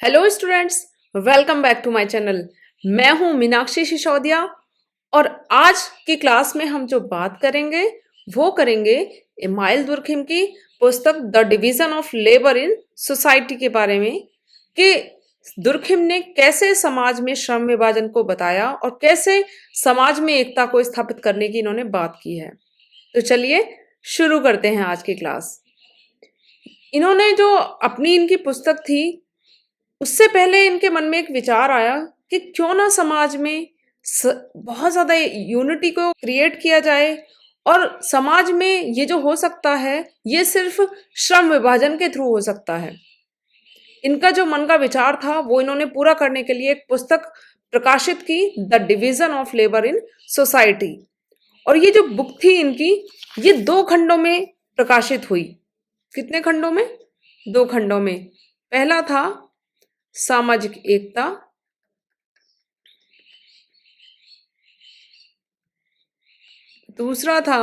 Hello students, welcome back to my channel. मैं हूं मीनाक्षी सिसोदिया और आज की क्लास में हम जो बात करेंगे वो करेंगे इमाइल दुर्खिम की पुस्तक the division of labour in society के बारे में कि दुर्खिम ने कैसे समाज में श्रम विभाजन को बताया और कैसे समाज में एकता को स्थापित करने की इन्होंने बात की है। तो चलिए शुरू करते हैं आज की क्लास। इन्होंने जो अपनी इनकी पुस्तक थी उससे पहले इनके मन में एक विचार आया कि क्यों ना समाज में बहुत ज़्यादा यूनिटी को क्रिएट किया जाए और समाज में ये जो हो सकता है ये सिर्फ श्रम विभाजन के थ्रू हो सकता है। इनका जो मन का विचार था वो इन्होंने पूरा करने के लिए एक पुस्तक प्रकाशित की, the division of labour in society. और ये जो बुक थी इनकी, ये 2 खंडों में प्रकाशित हुई। कितने खंडों में? 2 खंडों में। पहला था सामाजिक एकता, दूसरा था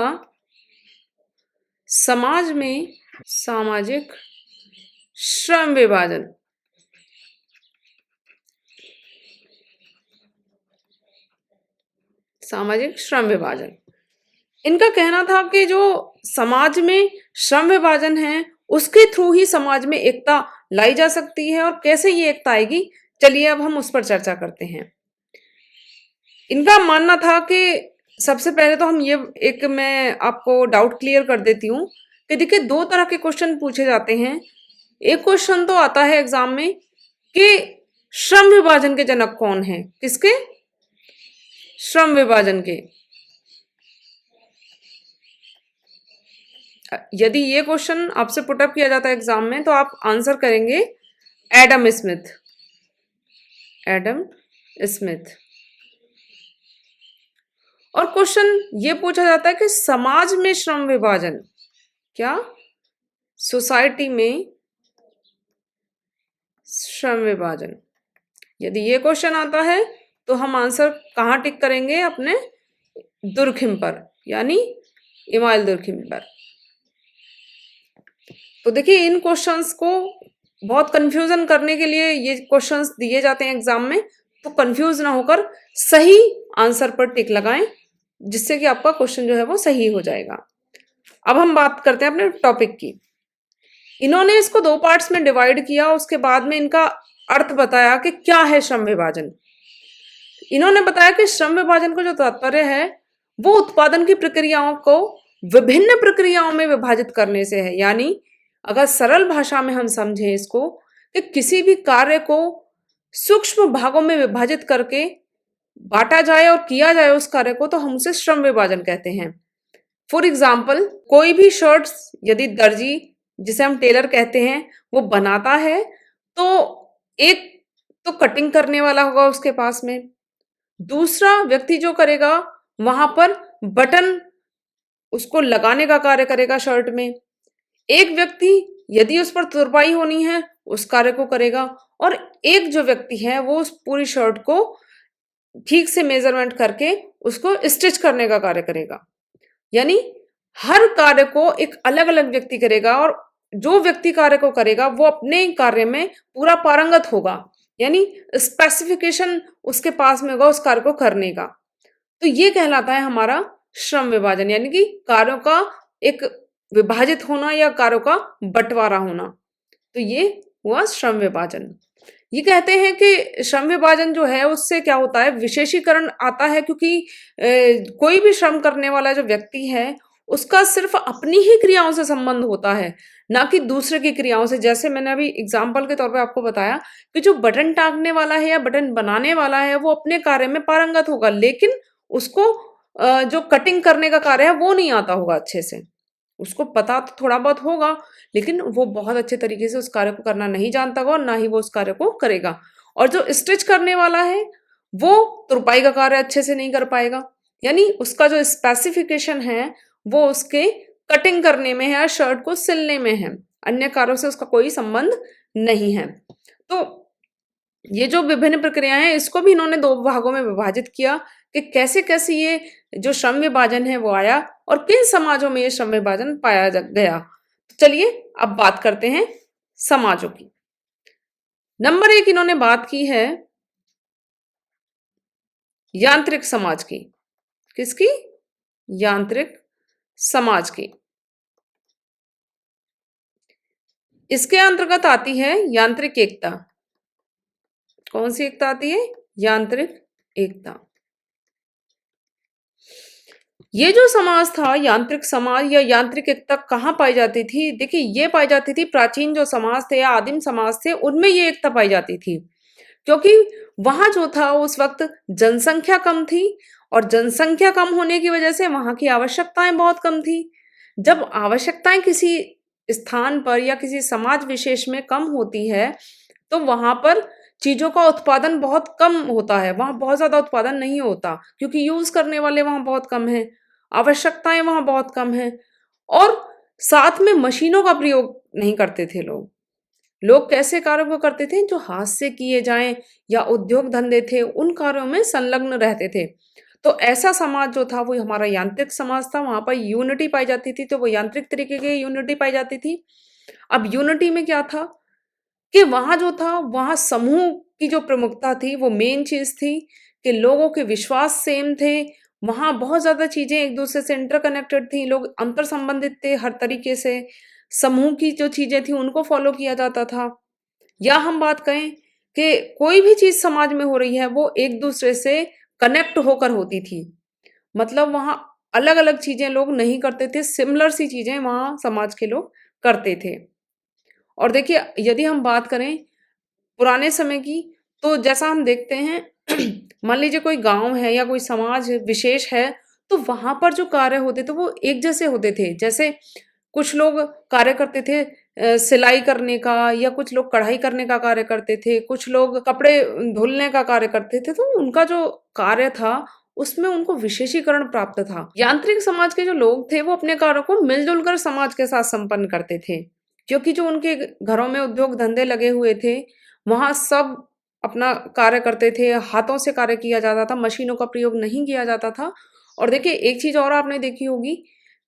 समाज में सामाजिक श्रम विभाजन। सामाजिक श्रम विभाजन। इनका कहना था कि जो समाज में श्रम विभाजन है उसके थ्रू ही समाज में एकता लाई जा सकती है। और कैसे ये एकता आएगी, चलिए अब हम उस पर चर्चा करते हैं। इनका मानना था कि सबसे पहले तो हम ये मैं आपको डाउट क्लियर कर देती हूँ कि देखिए 2 तरह के क्वेश्चन पूछे जाते हैं। एक क्वेश्चन तो आता है एग्जाम में कि श्रम विभाजन के जनक कौन है? किसके? श्रम विभाजन के। यदि ये क्वेश्चन आपसे पुटअप किया जाता है एग्जाम में तो आप आंसर करेंगे एडम स्मिथ। Adam Smith. और क्वेश्चन ये पूछा जाता है कि समाज में श्रम विभाजन, क्या? सोसाइटी में श्रम विभाजन। यदि ये क्वेश्चन आता है तो हम आंसर कहाँ टिक करेंगे? अपने दुर्खिम पर, यानी इमाइल दुर्खिम पर। तो देखिए इन क्वेश्चंस को बहुत कंफ्यूजन करने के लिए ये क्वेश्चंस दिए जाते हैं एग्जाम में, तो कंफ्यूज ना होकर सही आंसर पर टिक लगाएं, जिससे कि आपका क्वेश्चन जो है वो सही हो जाएगा। अब हम बात करते हैं अपने टॉपिक की। इन्होंने इसको 2 पार्ट्स में डिवाइड किया, उसके बाद में इनका अर्थ बताया कि क्या है श्रम विभाजन। इन्होंने बताया कि श्रम विभाजन का जो तात्पर्य है वो उत्पादन की प्रक्रियाओं को विभिन्न प्रक्रियाओं में विभाजित करने से है। यानी अगर सरल भाषा में हम समझें इसको कि किसी भी कार्य को सूक्ष्म भागों में विभाजित करके बांटा जाए और किया जाए उस कार्य को, तो हम उसे श्रम विभाजन कहते हैं। फॉर एग्जाम्पल, कोई भी शर्ट यदि दर्जी, जिसे हम टेलर कहते हैं, वो बनाता है तो एक तो कटिंग करने वाला होगा उसके पास में, दूसरा व्यक्ति जो करेगा वहां पर बटन उसको लगाने का कार्य करेगा शर्ट में, एक व्यक्ति यदि उस पर तुरपाई होनी है उस कार्य को करेगा, और एक जो व्यक्ति है वो उस पूरी शर्ट को ठीक से मेजरमेंट करके उसको स्टिच करने का कार्य करेगा। यानी हर कार्य को एक अलग अलग व्यक्ति करेगा और जो व्यक्ति कार्य को करेगा वो अपने कार्य में पूरा पारंगत होगा, यानी स्पेसिफिकेशन उसके पास में होगा उस कार्य को करने का। तो ये कहलाता है हमारा श्रम विभाजन, यानी कि कार्यों का एक विभाजित होना या कार्यों का बंटवारा होना। तो ये हुआ श्रम विभाजन। ये कहते हैं कि श्रम विभाजन जो है उससे क्या होता है, विशेषीकरण आता है, क्योंकि कोई भी श्रम करने वाला जो व्यक्ति है उसका सिर्फ अपनी ही क्रियाओं से संबंध होता है, ना कि दूसरे की क्रियाओं से। जैसे मैंने अभी एग्जाम्पल के तौर पे आपको बताया कि जो बटन टांगने वाला है या बटन बनाने वाला है वो अपने कार्य में पारंगत होगा, लेकिन उसको जो कटिंग करने का कार्य है वो नहीं आता होगा अच्छे से। उसको पता तो थोड़ा बहुत होगा, लेकिन वो बहुत अच्छे तरीके से उस कार्य को करना नहीं जानता होगा और ना ही वो उस कार्य को करेगा। और जो स्टिच करने वाला है वो तुरपाई का कार्य अच्छे से नहीं कर पाएगा, यानी उसका जो स्पेसिफिकेशन है वो उसके कटिंग करने में है या शर्ट को सिलने में है, अन्य कार्यों से उसका कोई संबंध नहीं है। तो ये जो विभिन्न प्रक्रियाएं हैं इसको भी इन्होंने 2 भागों में विभाजित किया कि कैसे कैसे ये जो श्रम विभाजन है वो आया और किन समाजों में ये श्रम विभाजन गया। चलिए अब बात करते हैं समाजों की। नंबर 1 इन्होंने बात की है यांत्रिक समाज की। किसकी? यांत्रिक समाज की। इसके अंतर्गत आती है यांत्रिक एकता। कौन सी एकता आती है? यांत्रिक एकता। ये जो समाज था यांत्रिक समाज या यांत्रिक एकता कहाँ पाई जाती थी? देखिए ये पाई जाती थी प्राचीन जो समाज थे या आदिम समाज थे उनमें ये एकता पाई जाती थी। क्योंकि वहाँ जो था उस वक़्त जनसंख्या कम थी और जनसंख्या कम होने की वजह से वहाँ की आवश्यकताएँ बहुत कम थी। जब आवश्यकताएँ किसी स्थान पर या किसी समाज विशेष में कम होती है, तो वहाँ पर चीज़ों का उत्पादन बहुत कम होता है, वहाँ बहुत ज़्यादा उत्पादन नहीं होता क्योंकि यूज़ करने वाले वहाँ बहुत कम हैं, आवश्यकताएँ वहाँ बहुत कम हैं और साथ में मशीनों का प्रयोग नहीं करते थे लोग। लोग कैसे कार्यों को करते थे? जो हाथ से किए जाएँ या उद्योग धंधे थे, उन कार्यों में संलग्न रहते थे। तो ऐसा समाज जो था वो हमारा यांत्रिक समाज था, वहाँ पर यूनिटी पाई जाती थी, तो वो यांत्रिक तरीके की यूनिटी पाई जाती थी। अब यूनिटी में क्या था कि वहाँ जो था, वहाँ समूह की जो प्रमुखता थी, वो मेन चीज़ थी कि लोगों के विश्वास सेम थे, वहाँ बहुत ज़्यादा चीज़ें एक-दूसरे से इंटरकनेक्टेड थीं, लोग अंतर संबंधित थे हर तरीके से। समूह की जो चीज़ें थीं, उनको फ़ॉलो किया जाता था। या हम बात कहें कि कोई भी चीज़ समाज में हो रही है, वो एक-दूसरे से कनेक्ट होकर होती थी। मतलब वहाँ अलग-अलग चीज़ें लोग नहीं करते थे, सिमिलर सी चीज़ें वहाँ समाज के लोग करते थे। और देखिए, यदि हम बात करें पुराने समय की, तो जैसा हम देखते हैं मान लीजिए कोई गाँव है या कोई समाज विशेष है, तो वहाँ पर जो कार्य होते थे, वो एक जैसे होते थे। जैसे कुछ लोग कार्य करते थे सिलाई करने का या कुछ लोग कढ़ाई करने का कार्य करते थे, कुछ लोग कपड़े धुलने का कार्य करते थे, तो उनका जो कार्य था, उसमें उनको विशेषीकरण प्राप्त था। यांत्रिक समाज के जो लोग थे, वो अपने कार्यों को मिल-जुल कर समाज के साथ संपन्न करते थे, क्योंकि जो उनके घरों में उद्योग-धंधे लगे हुए थे, वहाँ सब अपना कार्य करते थे, हाथों से कार्य किया जाता था, मशीनों का प्रयोग नहीं किया जाता था। और देखिए, एक चीज़ और आपने देखी होगी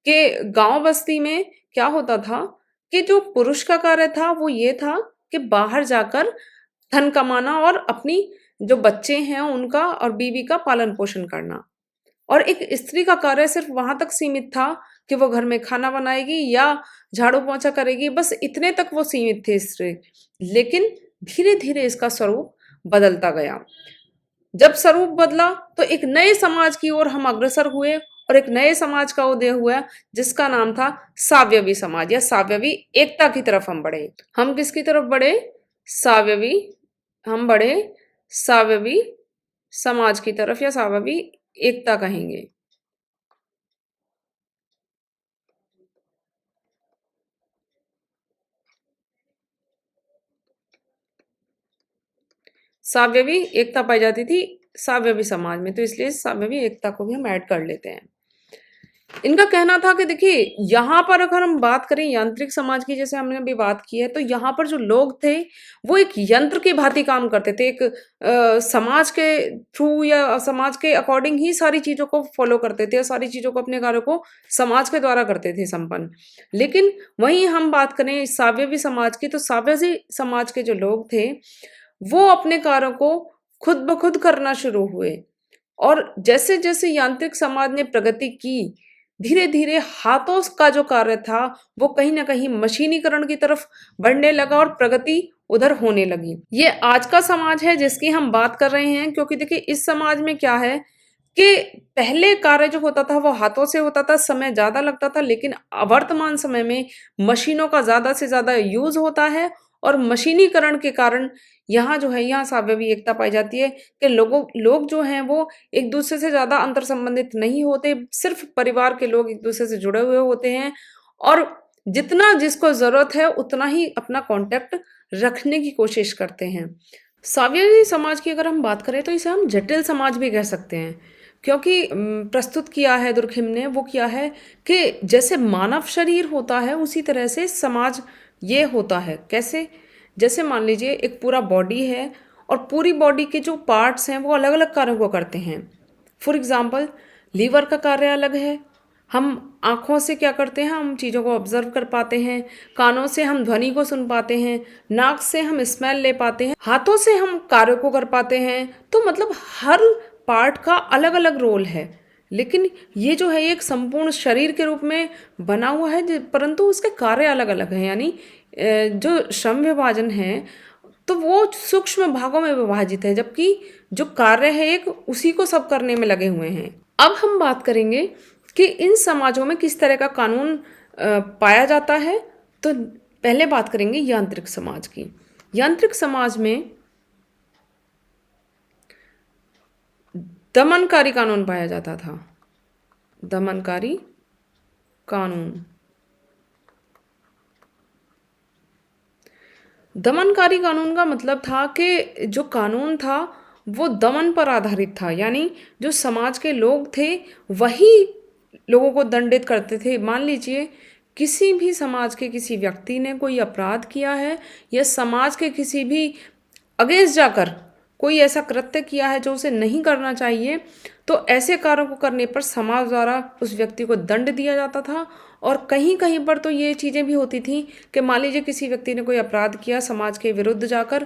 कि गाँव बस्ती में क्या होता था कि जो पुरुष का कार्य था वो ये था कि बाहर जाकर धन कमाना और अपनी जो बच्चे हैं उनका और बीवी का पालन-पोषण करना। और एक स्त्री का कार्य सिर्फ़ वहाँ तक सीमित था कि वो घर में खाना बनाएगी या झाड़ू-पोंछा करेगी, बस इतने तक वो सीमित थी स्त्री। लेकिन धीरे-धीरे इसका स्वरूप बदलता गया। जब स्वरूप बदला तो एक नए समाज की ओर हम अग्रसर हुए और एक नए समाज का उदय हुआ जिसका नाम था सावयवी समाज या सावयवी एकता की तरफ हम बढ़े। हम किसकी तरफ बढ़े? सावयवी हम बढ़े सावयवी समाज की तरफ या सावयवी एकता कहेंगे। सावयवी एकता पाई जाती थी सावयवी समाज में, तो इसलिए सावयवी एकता को भी हम ऐड कर लेते हैं। इनका कहना था कि देखिए यहाँ पर अगर हम बात करें यांत्रिक समाज की जैसे हमने अभी बात की है तो यहाँ पर जो लोग थे वो एक यंत्र की भांति काम करते थे एक समाज के थ्रू या समाज के अकॉर्डिंग ही सारी चीज़ों को फॉलो करते थे और सारी चीज़ों को अपने कार्यों को समाज के द्वारा करते थे संपन्न। लेकिन वहीं हम बात करें सावयवी समाज की तो सावयवी समाज के जो लोग थे वो अपने कार्यों को खुद ब खुद करना शुरू हुए और जैसे जैसे यांत्रिक समाज ने प्रगति की धीरे-धीरे हाथों का जो कार्य था, वो कहीं न कहीं मशीनीकरण की तरफ बढ़ने लगा और प्रगति उधर होने लगी। ये आज का समाज है जिसकी हम बात कर रहे हैं क्योंकि देखिए इस समाज में क्या है कि पहले कार्य जो होता था वो हाथों से होता था, समय ज़्यादा लगता था लेकिन वर्तमान समय में मशीनों का ज़्यादा से ज़्यादा यूज़ होता है और मशीनीकरण के कारण यहाँ जो है यहाँ सावयवी एकता पाई जाती है कि लोग जो हैं वो एक-दूसरे से ज़्यादा अंतर संबंधित नहीं होते, सिर्फ़ परिवार के लोग एक-दूसरे से जुड़े हुए होते हैं और जितना जिसको ज़रूरत है उतना ही अपना कॉन्टैक्ट रखने की कोशिश करते हैं। सावयवी समाज की अगर हम बात करें तो इसे हम जटिल समाज भी कह सकते हैं क्योंकि प्रस्तुत किया है दुर्खिम ने वो किया है कि जैसे मानव शरीर होता है उसी तरह से समाज ये होता है। कैसे? जैसे मान लीजिए एक पूरा बॉडी है और पूरी बॉडी के जो पार्ट्स हैं वो अलग-अलग कार्यों को करते हैं। फॉर एग्ज़ाम्पल लीवर का कार्य अलग है, हम आँखों से क्या करते हैं, हम चीज़ों को ऑब्जर्व कर पाते हैं, कानों से हम ध्वनि को सुन पाते हैं, नाक से हम स्मेल ले पाते हैं, हाथों से हम कार्य को कर पाते हैं। तो मतलब हर पार्ट का अलग अलग रोल है, लेकिन ये जो है एक संपूर्ण शरीर के रूप में बना हुआ है, परंतु उसके कार्य अलग अलग हैं। यानी जो श्रम विभाजन है तो वो सूक्ष्म भागों में विभाजित है, जबकि जो कार्य है एक उसी को सब करने में लगे हुए हैं। अब हम बात करेंगे कि इन समाजों में किस तरह का कानून पाया जाता है। तो पहले बात करेंगे यांत्रिक समाज की। यांत्रिक समाज में दमनकारी कानून पाया जाता था। दमनकारी कानून। दमनकारी कानून का मतलब था कि जो कानून था वो दमन पर आधारित था, यानी जो समाज के लोग थे वही लोगों को दंडित करते थे। मान लीजिए किसी भी समाज के किसी व्यक्ति ने कोई अपराध किया है या समाज के किसी भी अगेंस्ट जाकर कोई ऐसा कृत्य किया है जो उसे नहीं करना चाहिए, तो ऐसे कार्यों को करने पर समाज द्वारा उस व्यक्ति को दंड दिया जाता था। और कहीं कहीं पर तो ये चीज़ें भी होती थी कि मान लीजिए किसी व्यक्ति ने कोई अपराध किया समाज के विरुद्ध जाकर,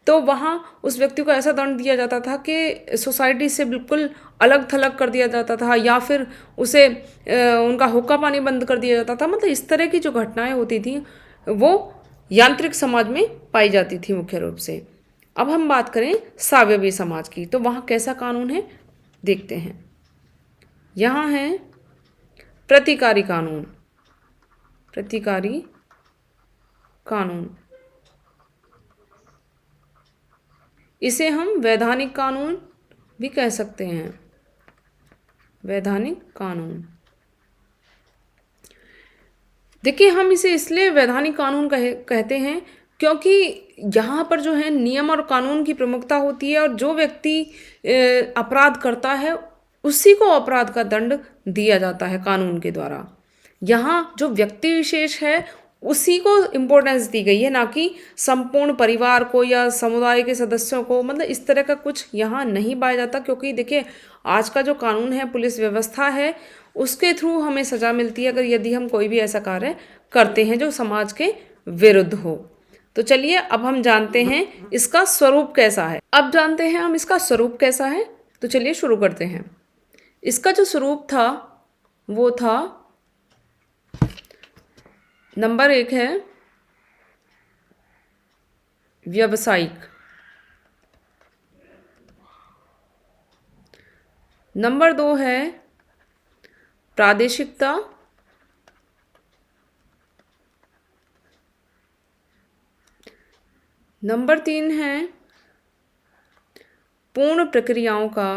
तो वहाँ उस व्यक्ति को ऐसा दंड दिया जाता था कि सोसाइटी से बिल्कुल अलग थलग कर दिया जाता था, या फिर उसे उनका हुक्का पानी बंद कर दिया जाता था। मतलब इस तरह की जो घटनाएं होती थी वो यांत्रिक समाज में पाई जाती थी मुख्य रूप से। अब हम बात करें स्वावयवी समाज की, तो वहाँ कैसा कानून है देखते हैं। यहाँ है प्रतिकारी कानून। प्रतिकारी कानून, इसे हम वैधानिक कानून भी कह सकते हैं। वैधानिक कानून, देखिए हम इसे इसलिए वैधानिक कानून कहते हैं क्योंकि यहाँ पर जो है नियम और कानून की प्रमुखता होती है, और जो व्यक्ति अपराध करता है उसी को अपराध का दंड दिया जाता है कानून के द्वारा। यहाँ जो व्यक्ति विशेष है उसी को इम्पोर्टेंस दी गई है, ना कि संपूर्ण परिवार को या समुदाय के सदस्यों को। मतलब इस तरह का कुछ यहाँ नहीं पाया जाता, क्योंकि देखिए आज का जो कानून है, पुलिस व्यवस्था है, उसके थ्रू हमें सज़ा मिलती है अगर यदि हम कोई भी ऐसा कार्य करते हैं जो समाज के विरुद्ध हो। तो चलिए अब हम जानते हैं इसका स्वरूप कैसा है। अब जानते हैं हम इसका स्वरूप कैसा है, तो चलिए शुरू करते हैं। इसका जो स्वरूप था वो था, नंबर 1 है व्यावसायिक, नंबर 2 है प्रादेशिकता, नंबर 3 है पूर्ण प्रक्रियाओं का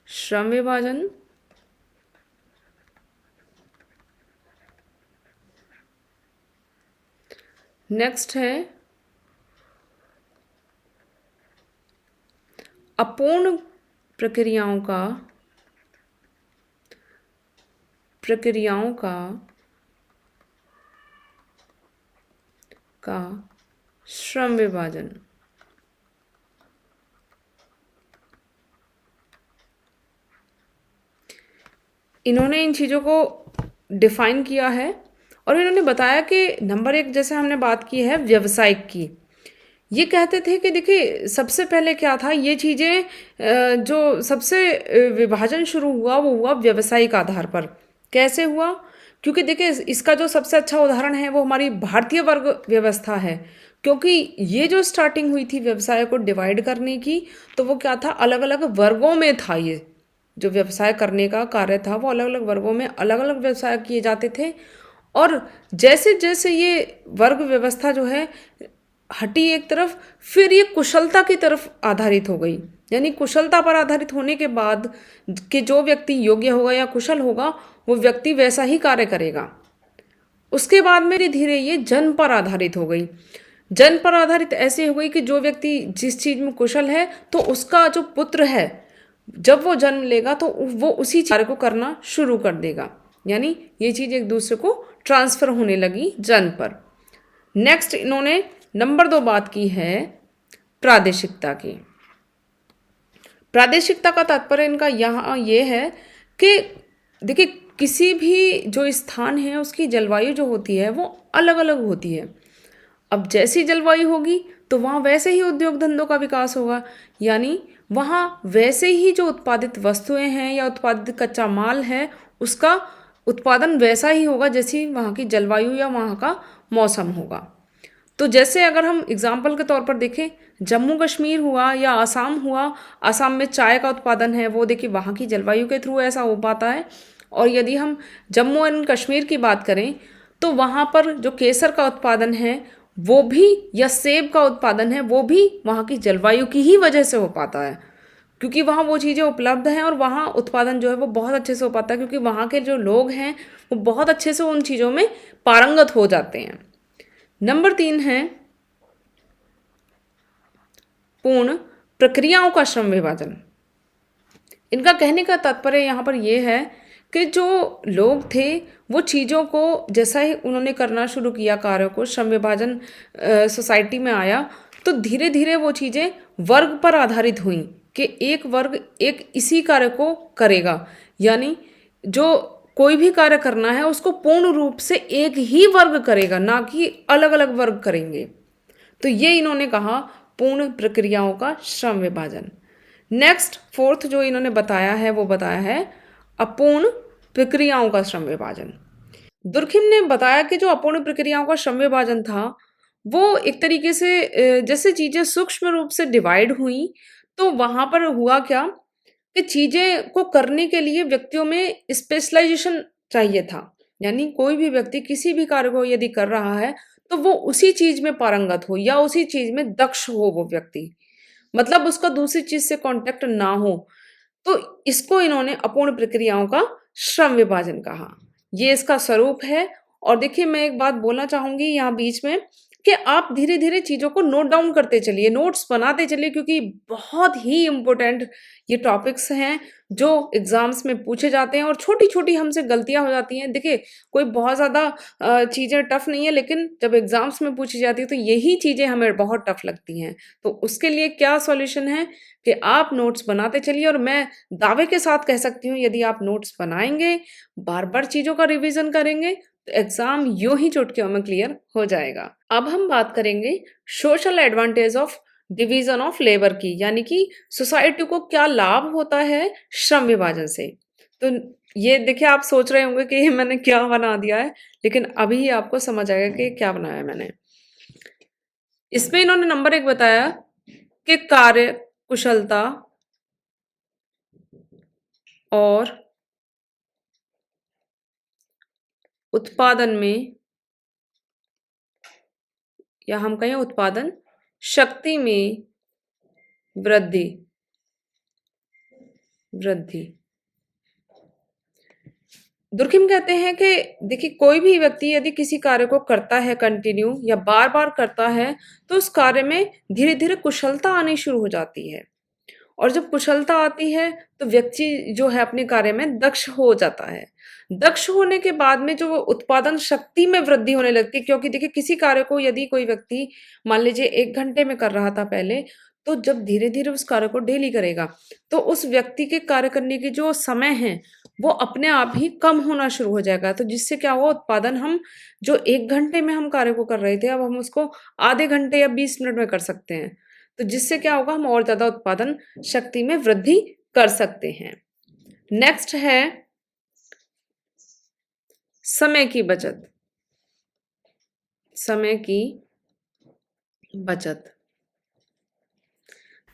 श्रम विभाजन, नेक्स्ट है अपूर्ण प्रक्रियाओं का श्रम विभाजन। इन्होंने इन चीज़ों को डिफाइन किया है, और इन्होंने बताया कि नंबर 1 जैसे हमने बात की है व्यवसायिक की, ये कहते थे कि देखिए सबसे पहले क्या था, ये चीज़ें जो सबसे विभाजन शुरू हुआ वो हुआ व्यवसायिक आधार पर। कैसे हुआ? क्योंकि देखिए इसका जो सबसे अच्छा उदाहरण है वो हमारी भारतीय वर्ग व्यवस्था है, क्योंकि ये जो स्टार्टिंग हुई थी व्यवसाय को डिवाइड करने की, तो वो क्या था, अलग अलग वर्गों में था। ये जो व्यवसाय करने का कार्य था वो अलग अलग वर्गों में अलग अलग व्यवसाय किए जाते थे। और जैसे जैसे ये वर्ग व्यवस्था जो है हटी एक तरफ, फिर ये कुशलता की तरफ आधारित हो गई। यानी कुशलता पर आधारित होने के बाद कि जो व्यक्ति योग्य होगा या कुशल होगा वो व्यक्ति वैसा ही कार्य करेगा। उसके बाद में धीरे धीरे ये जन्म पर आधारित हो गई। जन्म पर आधारित ऐसे हो गई कि जो व्यक्ति जिस चीज़ में कुशल है तो उसका जो पुत्र है जब वो जन्म लेगा तो वो उसी कार्य को करना शुरू कर देगा। यानी ये चीज़ एक दूसरे को ट्रांसफ़र होने लगी जन्म पर। नेक्स्ट इन्होंने नंबर 2 बात की है प्रादेशिकता की। प्रादेशिकता का तात्पर्य इनका यहाँ ये है कि देखिए किसी भी जो स्थान है उसकी जलवायु जो होती है वो अलग अलग होती है। अब जैसी जलवायु होगी तो वहाँ वैसे ही उद्योग धंधों का विकास होगा, यानी वहाँ वैसे ही जो उत्पादित वस्तुएं हैं या उत्पादित कच्चा माल है उसका उत्पादन वैसा ही होगा जैसी वहाँ की जलवायु या वहाँ का मौसम होगा। तो जैसे अगर हम एग्जाम्पल के तौर पर देखें, जम्मू कश्मीर हुआ या आसाम हुआ, आसाम में चाय का उत्पादन है वो देखिए वहाँ की जलवायु के थ्रू ऐसा हो पाता है। और यदि हम जम्मू एंड कश्मीर की बात करें तो वहाँ पर जो केसर का उत्पादन है वो भी, या सेब का उत्पादन है वो भी वहाँ की जलवायु की ही वजह से हो पाता है, क्योंकि वहाँ वो चीज़ें उपलब्ध हैं और वहाँ उत्पादन जो है वो बहुत अच्छे से हो पाता है, क्योंकि वहाँ के जो लोग हैं वो बहुत अच्छे से उन चीज़ों में पारंगत हो जाते हैं। नंबर 3 है पूर्ण प्रक्रियाओं का श्रम विभाजन। इनका कहने का तात्पर्य यहाँ पर यह है कि जो लोग थे वो चीज़ों को जैसा ही उन्होंने करना शुरू किया, कार्यों को, श्रम विभाजन सोसाइटी में आया तो धीरे धीरे वो चीज़ें वर्ग पर आधारित हुई कि एक वर्ग एक इसी कार्य को करेगा, यानी जो कोई भी कार्य करना है उसको पूर्ण रूप से एक ही वर्ग करेगा, ना कि अलग अलग वर्ग करेंगे। तो ये इन्होंने कहा पूर्ण प्रक्रियाओं का श्रम विभाजन। नेक्स्ट 4th जो इन्होंने बताया है वो बताया है अपूर्ण प्रक्रियाओं का श्रम विभाजन। दुर्खिम ने बताया कि जो अपूर्ण प्रक्रियाओं का श्रम विभाजन था वो एक तरीके से जैसे चीजें सूक्ष्म रूप से डिवाइड हुई तो वहां पर हुआ क्या कि चीजें को करने के लिए व्यक्तियों में स्पेशलाइजेशन चाहिए था, यानी कोई भी व्यक्ति किसी भी कार्य को यदि कर रहा है तो वो उसी चीज में पारंगत हो या उसी चीज में दक्ष हो वो व्यक्ति, मतलब उसका दूसरी चीज से कांटेक्ट ना हो। तो इसको इन्होंने अपूर्ण प्रक्रियाओं का श्रम विभाजन कहा। ये इसका स्वरूप है। और देखिए मैं एक बात बोलना चाहूंगी यहाँ बीच में कि आप धीरे धीरे चीजों को नोट डाउन करते चलिए, नोट्स बनाते चलिए, क्योंकि बहुत ही इम्पोर्टेंट ये टॉपिक्स हैं जो एग्जाम्स में पूछे जाते हैं और छोटी छोटी हमसे गलतियां हो जाती हैं। देखिए कोई बहुत ज़्यादा चीज़ें टफ नहीं है, लेकिन जब एग्जाम्स में पूछी जाती है तो यही चीज़ें हमें बहुत टफ लगती हैं। तो उसके लिए क्या सॉल्यूशन है कि आप नोट्स बनाते चलिए, और मैं दावे के साथ कह सकती हूँ यदि आप नोट्स बनाएंगे, बार बार चीज़ों का रिवीजन करेंगे तो एग्जाम यूं ही चुटकियों में क्लियर हो जाएगा। अब हम बात करेंगे social advantage of division of labour की, यानी कि सोसाइटी को क्या लाभ होता है श्रम विभाजन से। तो ये देखिए आप सोच रहे होंगे कि ये मैंने क्या बना दिया है, लेकिन अभी ही आपको समझ आएगा कि क्या बनाया है मैंने। इसमें इन्होंने नंबर 1 बताया कि कार्य कुशलता और उत्पादन में, या हम कहें उत्पादन शक्ति में वृद्धि वृद्धि। दुर्खिम कहते हैं कि देखिए कोई भी व्यक्ति यदि किसी कार्य को करता है कंटिन्यू या बार बार करता है तो उस कार्य में धीरे धीरे कुशलता आनी शुरू हो जाती है, और जब कुशलता आती है तो व्यक्ति जो है अपने कार्य में दक्ष हो जाता है। दक्ष होने के बाद में जो उत्पादन शक्ति में वृद्धि होने लगती है, क्योंकि देखिए किसी कार्य को यदि कोई व्यक्ति मान लीजिए 1 घंटे में कर रहा था पहले, तो जब धीरे धीरे उस कार्य को डेली करेगा तो उस व्यक्ति के कार्य करने की जो समय है वो अपने आप ही कम होना शुरू हो जाएगा। तो जिससे क्या हुआ, उत्पादन हम जो 1 घंटे में हम कार्य को कर रहे थे अब हम उसको आधे घंटे या 20 मिनट में कर सकते हैं। तो जिससे क्या होगा, हम और ज्यादा उत्पादन शक्ति में वृद्धि कर सकते हैं। नेक्स्ट है समय की बचत। समय की बचत।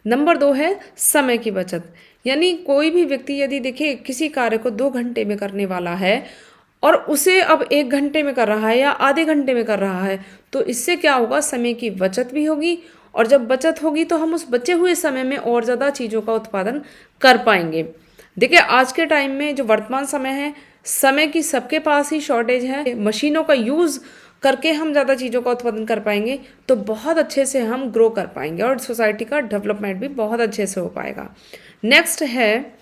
नंबर 2 है समय की बचत, यानी कोई भी व्यक्ति यदि देखिए किसी कार्य को 2 घंटे में करने वाला है और उसे अब 1 घंटे में कर रहा है या आधे घंटे में कर रहा है, तो इससे क्या होगा, समय की बचत भी होगी, और जब बचत होगी तो हम उस बचे हुए समय में और ज़्यादा चीज़ों का उत्पादन कर पाएंगे। देखिए आज के टाइम में जो वर्तमान समय है, समय की सबके पास ही शॉर्टेज है। मशीनों का यूज़ करके हम ज़्यादा चीज़ों का उत्पादन कर पाएंगे तो बहुत अच्छे से हम ग्रो कर पाएंगे और सोसाइटी का डेवलपमेंट भी बहुत अच्छे से हो पाएगा। नेक्स्ट है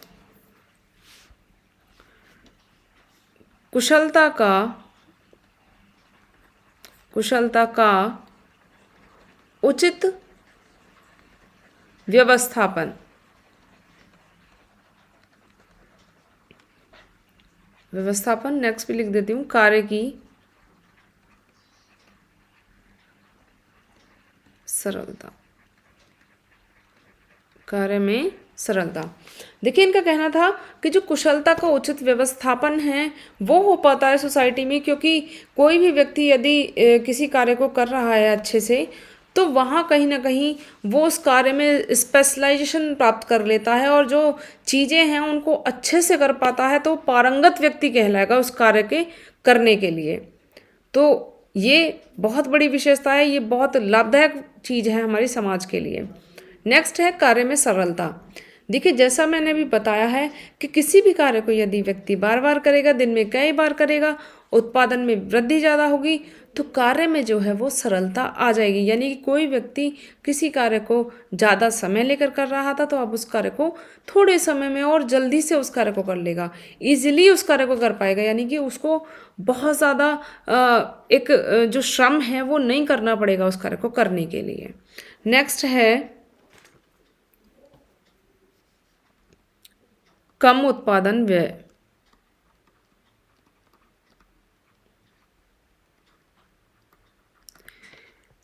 कुशलता का उचित व्यवस्थापन, व्यवस्थापन नेक्स्ट भी लिख देती हूँ, कार्य की सरलता, कार्य में सरलता। देखिए इनका कहना था कि जो कुशलता का उचित व्यवस्थापन है वो हो पाता है सोसाइटी में, क्योंकि कोई भी व्यक्ति यदि किसी कार्य को कर रहा है अच्छे से, तो वहाँ कहीं ना कहीं वो उस कार्य में स्पेशलाइजेशन प्राप्त कर लेता है और जो चीज़ें हैं उनको अच्छे से कर पाता है, तो पारंगत व्यक्ति कहलाएगा उस कार्य के करने के लिए। तो ये बहुत बड़ी विशेषता है, ये बहुत लाभदायक चीज़ है हमारी समाज के लिए। नेक्स्ट है कार्य में सरलता। देखिए जैसा मैंने अभी बताया है कि किसी भी कार्य को यदि व्यक्ति बार बार करेगा, दिन में कई बार करेगा, उत्पादन में वृद्धि ज़्यादा होगी, तो कार्य में जो है वो सरलता आ जाएगी। यानी कि कोई व्यक्ति किसी कार्य को ज़्यादा समय लेकर कर रहा था, तो अब उस कार्य को थोड़े समय में और जल्दी से उस कार्य को कर लेगा, ईजिली उस कार्य को कर पाएगा। यानी कि उसको बहुत ज़्यादा एक जो श्रम है वो नहीं करना पड़ेगा उस कार्य को करने के लिए। नेक्स्ट है कम उत्पादन व्यय।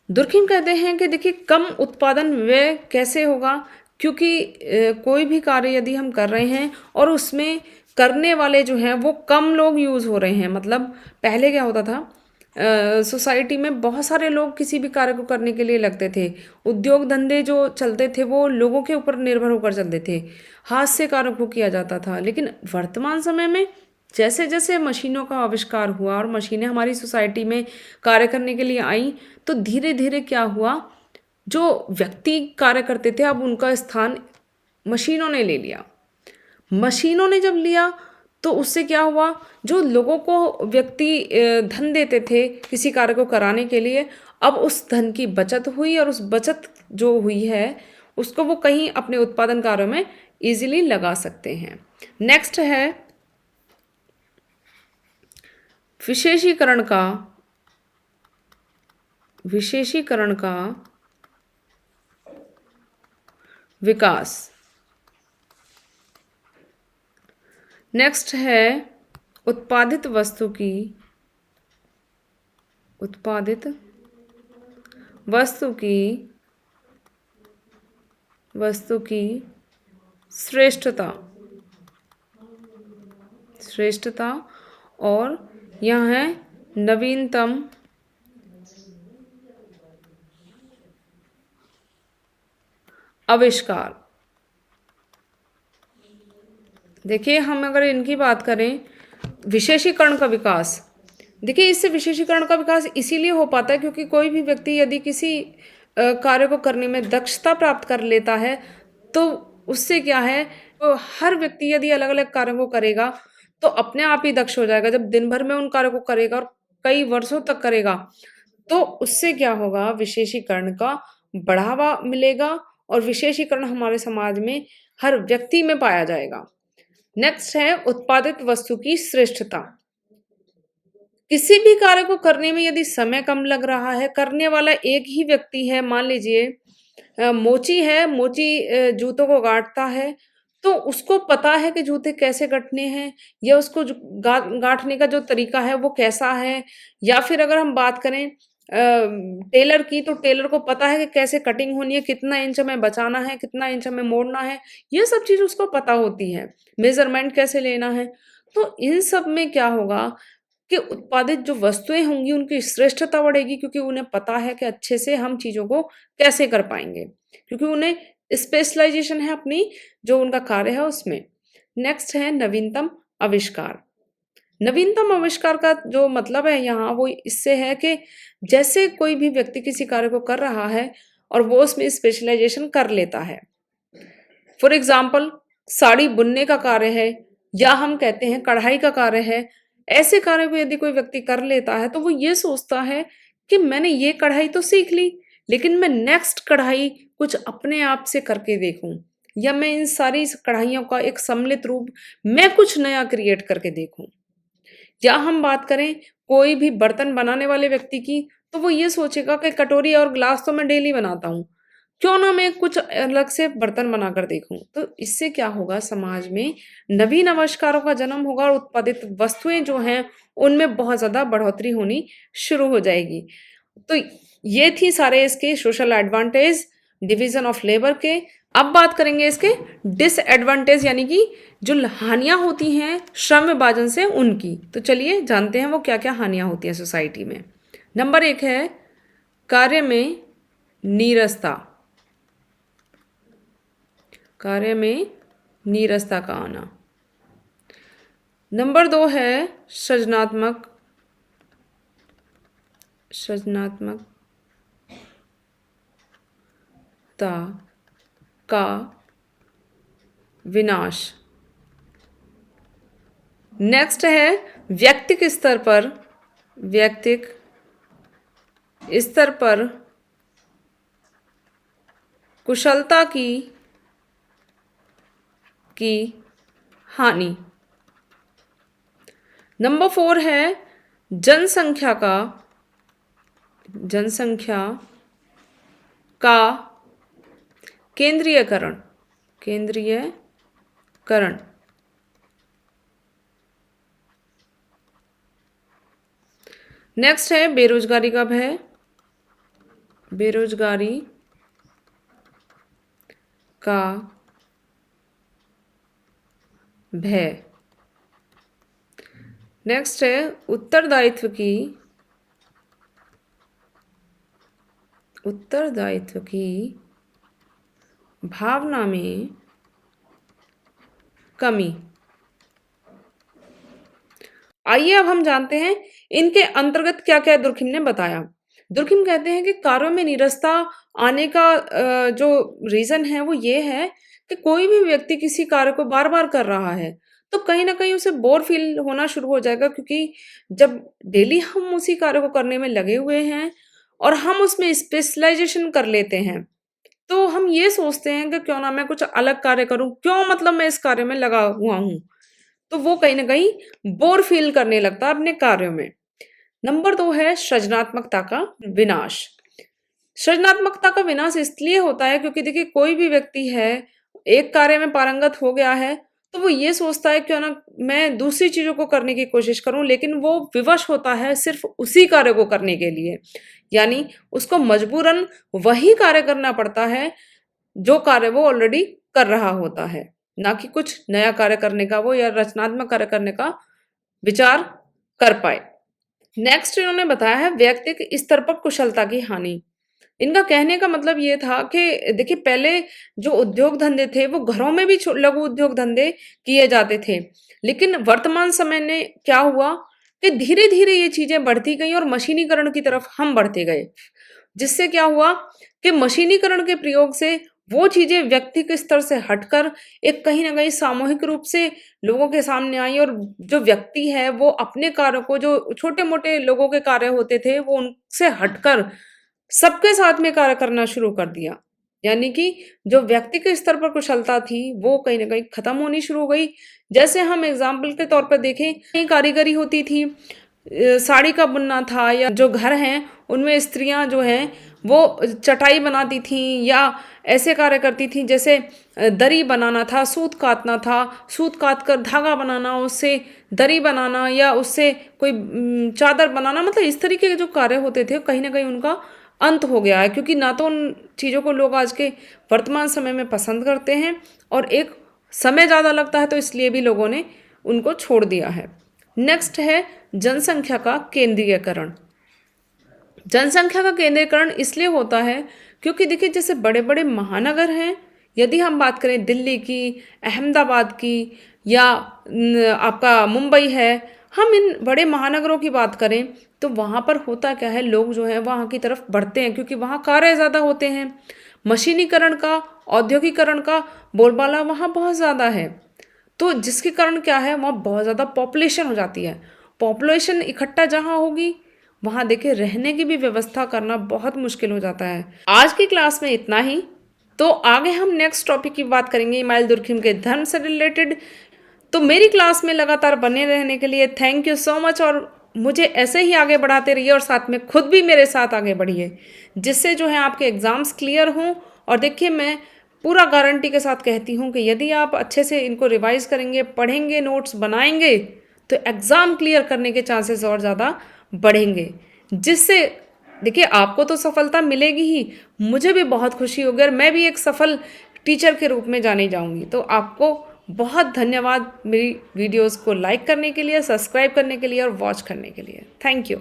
दुर्खिम कहते हैं कि देखिए कम उत्पादन व्यय कैसे होगा, क्योंकि कोई भी कार्य यदि हम कर रहे हैं और उसमें करने वाले जो हैं वो कम लोग यूज़ हो रहे हैं। मतलब पहले क्या होता था, सोसाइटी में बहुत सारे लोग किसी भी कार्य को करने के लिए लगते थे, उद्योग धंधे जो चलते थे वो लोगों के ऊपर निर्भर होकर चलते थे, हाथ से कार्य को किया जाता था। लेकिन वर्तमान समय में जैसे जैसे मशीनों का आविष्कार हुआ और मशीनें हमारी सोसाइटी में कार्य करने के लिए आई, तो धीरे धीरे क्या हुआ, जो व्यक्ति कार्य करते थे अब उनका स्थान मशीनों ने ले लिया। मशीनों ने जब लिया तो उससे क्या हुआ, जो लोगों को व्यक्ति धन देते थे किसी कार्य को कराने के लिए, अब उस धन की बचत हुई और उस बचत जो हुई है उसको वो कहीं अपने उत्पादन कार्यों में इजीली लगा सकते हैं। नेक्स्ट है विशेषीकरण का विकास। नेक्स्ट है उत्पादित वस्तु की श्रेष्ठता और यहाँ है नवीनतम आविष्कार। देखिए हम अगर इनकी बात करें, विशेषीकरण का विकास, देखिए इससे विशेषीकरण का विकास इसीलिए हो पाता है क्योंकि कोई भी व्यक्ति यदि किसी कार्य को करने में दक्षता प्राप्त कर लेता है, तो उससे क्या है, तो हर व्यक्ति यदि अलग अलग कार्यों को करेगा तो अपने आप ही दक्ष हो जाएगा। जब दिन भर में उन कार्यों को करेगा और कई वर्षों तक करेगा, तो उससे क्या होगा, विशेषीकरण का बढ़ावा मिलेगा और विशेषीकरण हमारे समाज में हर व्यक्ति में पाया जाएगा। नेक्स्ट है उत्पादित वस्तु की श्रेष्ठता। किसी भी कार्य को करने में यदि समय कम लग रहा है, करने वाला एक ही व्यक्ति है, मान लीजिए मोची है, मोची जूतों को गांठता है, तो उसको पता है कि जूते कैसे गढ़ने हैं या उसको गांठने का जो तरीका है वो कैसा है। या फिर अगर हम बात करें टेलर की, तो टेलर को पता है कि कैसे कटिंग होनी है, कितना इंच हमें बचाना है, कितना इंच हमें मोड़ना है, ये सब चीज उसको पता होती है, मेजरमेंट कैसे लेना है। तो इन सब में क्या होगा कि उत्पादित जो वस्तुएं होंगी उनकी श्रेष्ठता बढ़ेगी, क्योंकि उन्हें पता है कि अच्छे से हम चीजों को कैसे कर पाएंगे, क्योंकि उन्हें स्पेशलाइजेशन है अपनी जो उनका कार्य है उसमें। नेक्स्ट है नवीनतम आविष्कार। नवीनतम आविष्कार का जो मतलब है यहाँ वो इससे है कि जैसे कोई भी व्यक्ति किसी कार्य को कर रहा है और वो उसमें स्पेशलाइजेशन कर लेता है, फॉर एग्जाम्पल साड़ी बुनने का कार्य है या हम कहते हैं कढ़ाई का कार्य है, ऐसे कार्य को यदि कोई व्यक्ति कर लेता है तो वो ये सोचता है कि मैंने ये कढ़ाई तो सीख ली, लेकिन मैं नेक्स्ट कढ़ाई कुछ अपने आप से करके देखूं, या मैं इन सारी कढ़ाइयों का एक सम्मिलित रूप मैं कुछ नया क्रिएट करके देखूं। या हम बात करें कोई भी बर्तन बनाने वाले व्यक्ति की, तो वो ये सोचेगा कि कटोरी और ग्लास तो मैं डेली बनाता हूँ, क्यों ना मैं कुछ अलग से बर्तन बनाकर देखूं। तो इससे क्या होगा, समाज में नवीन आविष्कारों का जन्म होगा और उत्पादित वस्तुएं जो हैं उनमें बहुत ज्यादा बढ़ोतरी होनी शुरू हो जाएगी। तो ये थी सारे इसके social advantage division of labour के। अब बात करेंगे इसके डिसएडवांटेज, यानी कि जो हानियां होती हैं श्रम विभाजन से उनकी। तो चलिए जानते हैं वो क्या क्या हानियां होती हैं सोसाइटी में। नंबर 1 है कार्य में नीरसता। कार्य में नीरसता का आना। नंबर 2 है सृजनात्मकता का विनाश। नेक्स्ट है व्यक्तिक स्तर पर कुशलता की हानि। नंबर 4 है जनसंख्या का केंद्रीयकरण। नेक्स्ट है बेरोजगारी का भय। बेरोजगारी का भय। नेक्स्ट है उत्तरदायित्व की भावना में कमी। आइए अब हम जानते हैं इनके अंतर्गत क्या क्या दुर्खिम ने बताया। दुर्खिम कहते हैं कि कार्यों में नीरसता आने का जो रीजन है वो ये है कि कोई भी व्यक्ति किसी कार्य को बार बार कर रहा है तो कहीं ना कहीं उसे बोर फील होना शुरू हो जाएगा, क्योंकि जब डेली हम उसी कार्य को करने में लगे हुए हैं और हम उसमें स्पेशलाइजेशन कर लेते हैं तो हम ये सोचते हैं कि क्यों ना मैं कुछ अलग कार्य करूं, क्यों मतलब मैं इस कार्य में लगा हुआ हूं, तो वो कहीं ना कहीं बोर फील करने लगता है अपने कार्यों में। नंबर 2 है सृजनात्मकता का विनाश। सृजनात्मकता का विनाश इसलिए होता है क्योंकि देखिए कोई भी व्यक्ति है एक कार्य में पारंगत हो गया है तो वो ये सोचता है क्यों ना मैं दूसरी चीजों को करने की कोशिश करूं, लेकिन वो विवश होता है सिर्फ उसी कार्य को करने के लिए, यानी उसको मजबूरन वही कार्य करना पड़ता है जो कार्य वो ऑलरेडी कर रहा होता है, ना कि कुछ नया कार्य करने का वो या रचनात्मक कार्य करने का विचार कर पाए। नेक्स्ट इन्होंने बताया है व्यक्तिक स्तर पर कुशलता की हानि। इनका कहने का मतलब ये था कि देखिए पहले जो उद्योग धंधे थे वो घरों में भी लघु उद्योग धंधे किए जाते थे, लेकिन वर्तमान समय में क्या हुआ कि धीरे धीरे ये चीजें बढ़ती गई और मशीनीकरण की तरफ हम बढ़ते गए, जिससे क्या हुआ कि मशीनीकरण के प्रयोग से वो चीजें व्यक्ति के स्तर से हटकर एक कहीं ना कहीं सामूहिक रूप से लोगों के सामने आई और जो व्यक्ति है वो अपने कार्यों को, जो छोटे मोटे लोगों के कार्य होते थे वो उनसे हटकर सबके साथ में कार्य करना शुरू कर दिया, यानी कि जो व्यक्ति के स्तर पर कुशलता थी वो कहीं ना कहीं खत्म होनी शुरू हो गई। जैसे हम एग्जाम्पल के तौर पर देखें, कहीं कारीगरी होती थी, साड़ी का बुनना था, या जो घर हैं उनमें स्त्रियां जो हैं वो चटाई बनाती थी या ऐसे कार्य करती थी जैसे दरी बनाना था, सूत काटना था, सूत काट कर धागा बनाना, उससे दरी बनाना या उससे कोई चादर बनाना, मतलब इस तरीके के जो कार्य होते थे कहीं ना कहीं उनका अंत हो गया है, क्योंकि ना तो उन चीज़ों को लोग आज के वर्तमान समय में पसंद करते हैं और एक समय ज़्यादा लगता है तो इसलिए भी लोगों ने उनको छोड़ दिया है। नेक्स्ट है जनसंख्या का केंद्रीयकरण। जनसंख्या का केंद्रीकरण इसलिए होता है क्योंकि देखिए जैसे बड़े बड़े महानगर हैं, यदि हम बात करें दिल्ली की, अहमदाबाद की या आपका मुंबई है, हम इन बड़े महानगरों की बात करें तो वहाँ पर होता क्या है, लोग जो है वहाँ की तरफ बढ़ते हैं क्योंकि वहाँ कार्य ज़्यादा होते हैं, मशीनीकरण का, औद्योगिकरण का बोलबाला वहाँ बहुत ज़्यादा है, तो जिसके कारण क्या है वहाँ बहुत ज़्यादा पॉपुलेशन हो जाती है। पॉपुलेशन इकट्ठा जहाँ होगी वहाँ देखिए रहने की भी व्यवस्था करना बहुत मुश्किल हो जाता है। आज की क्लास में इतना ही, तो आगे हम नेक्स्ट टॉपिक की बात करेंगे इमाइल दुर्खिम के धर्म से रिलेटेड। तो मेरी क्लास में लगातार बने रहने के लिए थैंक यू सो मच और मुझे ऐसे ही आगे बढ़ाते रहिए और साथ में खुद भी मेरे साथ आगे बढ़िए, जिससे जो है आपके एग्ज़ाम्स क्लियर हों। और देखिए, मैं पूरा गारंटी के साथ कहती हूँ कि यदि आप अच्छे से इनको रिवाइज़ करेंगे, पढ़ेंगे, नोट्स बनाएंगे, तो एग्ज़ाम क्लियर करने के चांसेस और ज़्यादा बढ़ेंगे। जिससे देखिए, आपको तो सफलता मिलेगी ही, मुझे भी बहुत खुशी होगी और मैं भी एक सफल टीचर के रूप में जानी जाऊंगी। तो आपको बहुत धन्यवाद मेरी वीडियोस को लाइक करने के लिए, सब्सक्राइब करने के लिए और वॉच करने के लिए। Thank you.